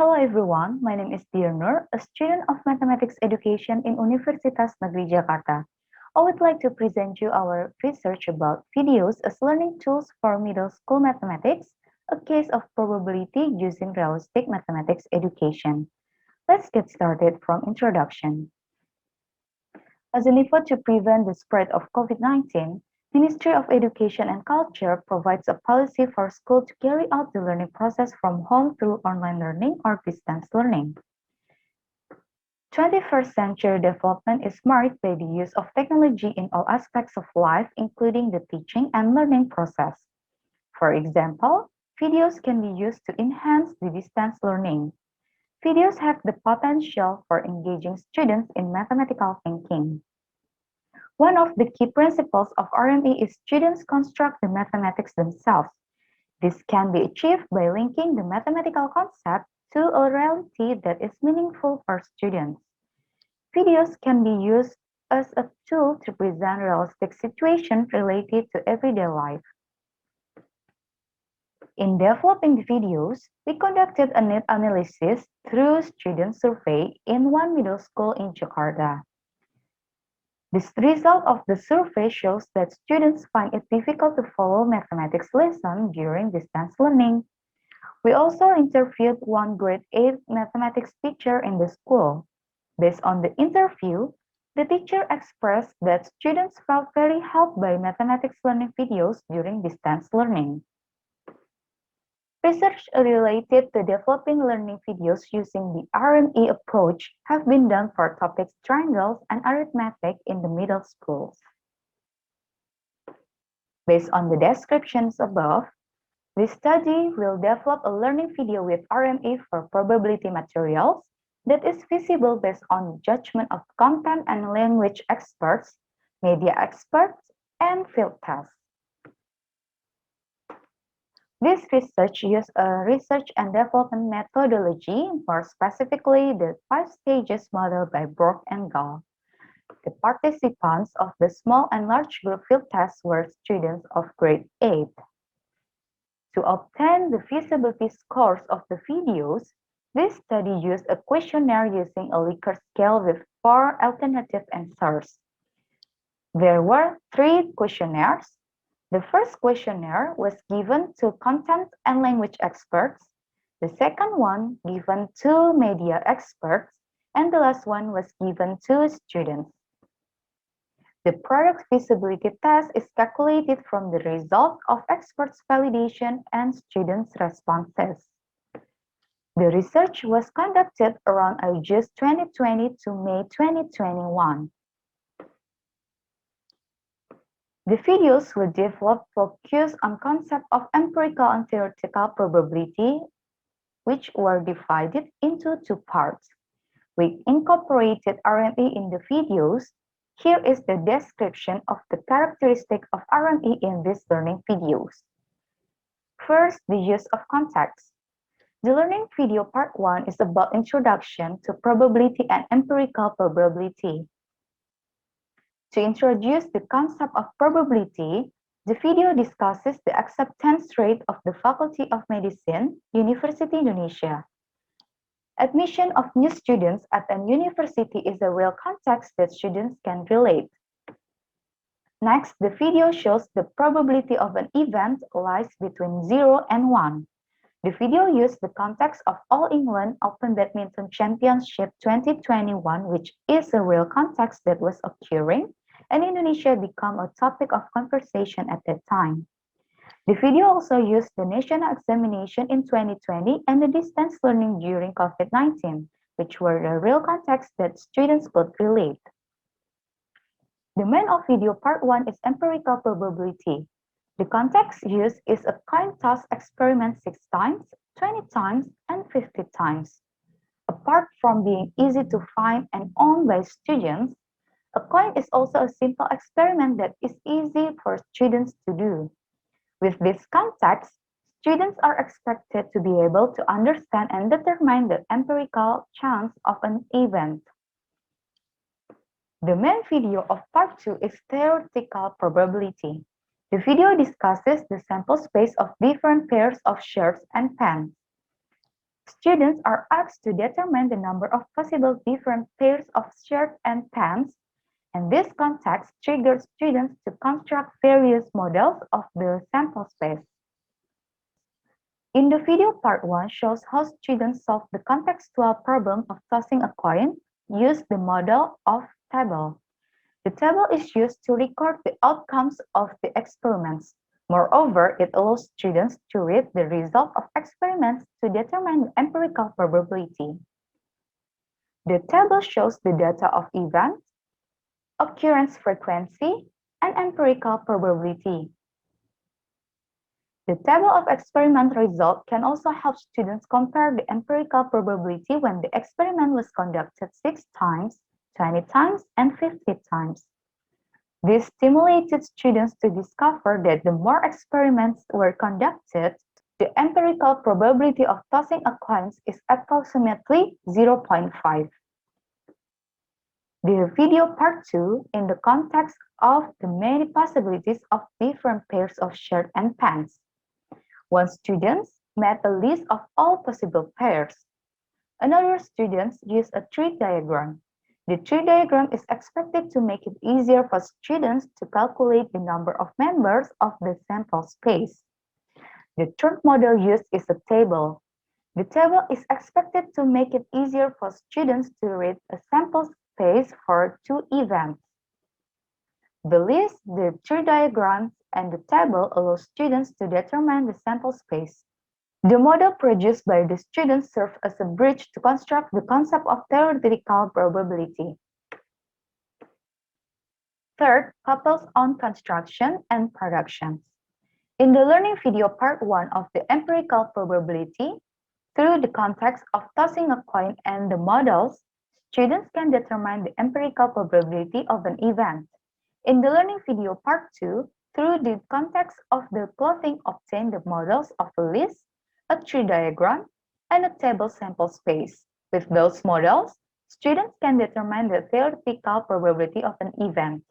Hello everyone, my name is Noer, a student of mathematics education in Universitas Negeri Jakarta. I would like to present you our research about videos as learning tools for middle school mathematics, a case of probability using realistic mathematics education. Let's get started from introduction. As an effort to prevent the spread of COVID-19, Ministry of Education and Culture provides a policy for school to carry out the learning process from home through online learning or distance learning. 21st century development is marked by the use of technology in all aspects of life, including the teaching and learning process. For example, videos can be used to enhance the distance learning. Videos have the potential for engaging students in mathematical thinking. One of the key principles of RME is students construct the mathematics themselves. This can be achieved by linking the mathematical concept to a reality that is meaningful for students. Videos can be used as a tool to present realistic situations related to everyday life. In developing the videos, we conducted a net analysis through student survey in one middle school in Jakarta. This result of the survey shows that students find it difficult to follow mathematics lessons during distance learning. We also interviewed one grade 8 mathematics teacher in the school. Based on the interview, the teacher expressed that students felt very helped by mathematics learning videos during distance learning. Research related to developing learning videos using the RME approach have been done for topics triangles and arithmetic in the middle schools. Based on the descriptions above, this study will develop a learning video with RME for probability materials that is feasible based on judgment of content and language experts, media experts, and field tests. This research used a research and development methodology, more specifically the 5 stages model by Brock and Gall. The participants of the small and large group field tests were students of grade 8. To obtain the feasibility scores of the videos, this study used a questionnaire using a Likert scale with 4 alternative answers. There were 3 questionnaires. The first questionnaire was given to content and language experts, the second one given to media experts, and the last one was given to students. The product feasibility test is calculated from the result of experts' validation and students' responses. The research was conducted around August 2020 to May 2021. The videos were developed focused on concept of empirical and theoretical probability, which were divided into 2 parts. We incorporated RME in the videos. Here is the description of the characteristic of RME in these learning videos. First, the use of context. The learning video part 1 is about introduction to probability and empirical probability. To introduce the concept of probability, the video discusses the acceptance rate of the Faculty of Medicine, University Indonesia. Admission of new students at a university is a real context that students can relate. Next, the video shows the probability of an event lies between 0 and 1. The video used the context of All England Open Badminton Championship 2021, which is a real context that was occurring, and Indonesia became a topic of conversation at that time. The video also used the national examination in 2020 and the distance learning during COVID-19, which were the real context that students could relate. The main of video part 1 is empirical probability. The context used is a coin toss experiment 6 times, 20 times, and 50 times. Apart from being easy to find and own by students, a coin is also a simple experiment that is easy for students to do. With this context, students are expected to be able to understand and determine the empirical chance of an event. The main video of part 2 is theoretical probability. The video discusses the sample space of different pairs of shirts and pants. Students are asked to determine the number of possible different pairs of shirts and pants, and this context triggers students to construct various models of the sample space. In the video, part 1 shows how students solve the contextual problem of tossing a coin, use the model of table. The table is used to record the outcomes of the experiments. Moreover, it allows students to read the result of experiments to determine the empirical probability. The table shows the data of events, occurrence frequency, and empirical probability. The table of experiment result can also help students compare the empirical probability when the experiment was conducted 6 times, 20 times, and 50 times. This stimulated students to discover that the more experiments were conducted, the empirical probability of tossing a coin is approximately 0.5. The video part 2 in the context of the many possibilities of different pairs of shirt and pants. One student made a list of all possible pairs. Another student used a tree diagram. The tree diagram is expected to make it easier for students to calculate the number of members of the sample space. The third model used is a table. The table is expected to make it easier for students to read a sample space for 2 events. The list, the tree diagrams, and the table allow students to determine the sample space. The model produced by the students serves as a bridge to construct the concept of theoretical probability. Third, couples on construction and productions. In the learning video part 1 of the empirical probability, through the context of tossing a coin and the models, students can determine the empirical probability of an event. In the learning video part 2, through the context of the plotting, obtain the models of a list, a tree diagram, and a table sample space. With those models, students can determine the theoretical probability of an event.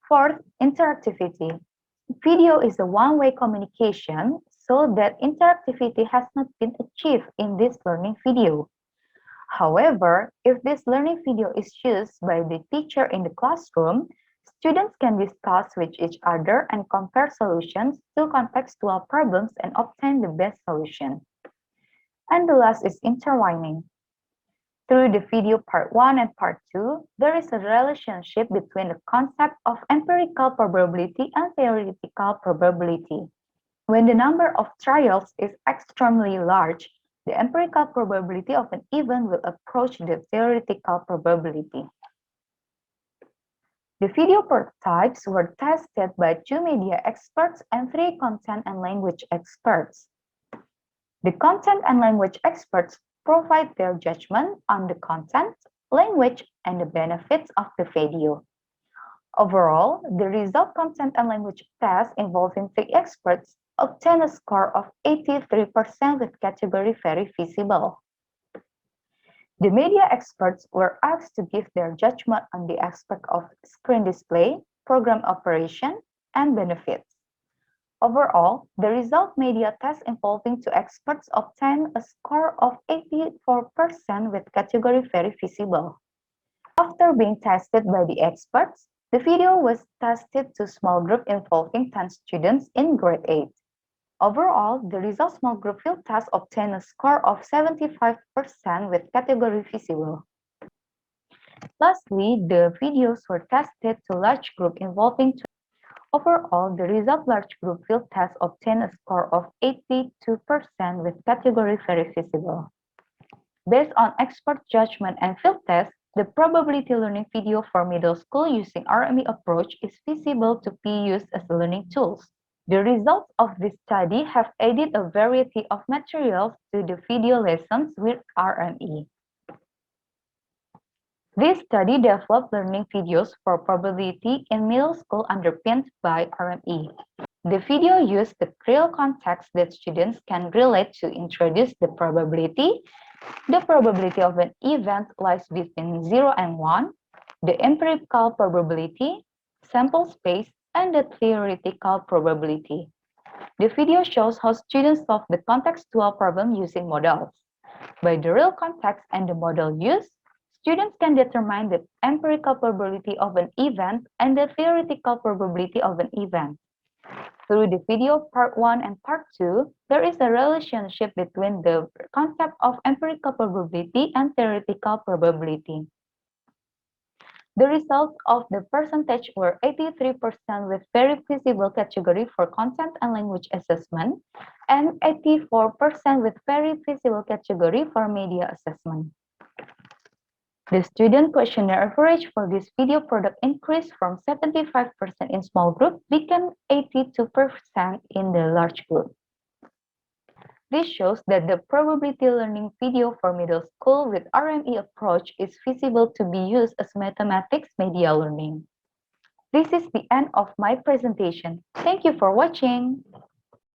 Fourth, interactivity. Video is a one-way communication, so that interactivity has not been achieved in this learning video. However, if this learning video is used by the teacher in the classroom, students can discuss with each other and compare solutions to contextual problems and obtain the best solution. And the last is intertwining. Through the video part 1 and part 2, there is a relationship between the concept of empirical probability and theoretical probability. When the number of trials is extremely large, the empirical probability of an event will approach the theoretical probability. The video prototypes were tested by 2 media experts and 3 content and language experts. The content and language experts provide their judgment on the content, language, and the benefits of the video. Overall, the result content and language test involving 3 experts obtained a score of 83% with category very visible. The media experts were asked to give their judgment on the aspect of screen display, program operation, and benefits. Overall, the result media test involving 2 experts obtained a score of 84% with category very visible. After being tested by the experts, the video was tested to small group involving 10 students in grade 8. Overall, the result small group field test obtained a score of 75% with category visible. Lastly, the videos were tested to large group involving 2. Overall, the result large group field test obtained a score of 82% with category very visible. Based on expert judgment and field test, the probability learning video for middle school using RME approach is feasible to be used as a learning tools. The results of this study have added a variety of materials to the video lessons with RME. This study developed learning videos for probability in middle school underpinned by RME. The video used the real context that students can relate to introduce the probability. The probability of an event lies between 0 and 1, the empirical probability, sample space, and the theoretical probability. The video shows how students solve the contextual problem using models. By the real context and the model used, students can determine the empirical probability of an event and the theoretical probability of an event. Through the video part 1 and part 2, there is a relationship between the concept of empirical probability and theoretical probability. The results of the percentage were 83% with very feasible category for content and language assessment and 84% with very feasible category for media assessment. The student questionnaire average for this video product increased from 75% in small group became 82% in the large group. This shows that the probability learning video for middle school with RME approach is feasible to be used as mathematics media learning. This is the end of my presentation. Thank you for watching.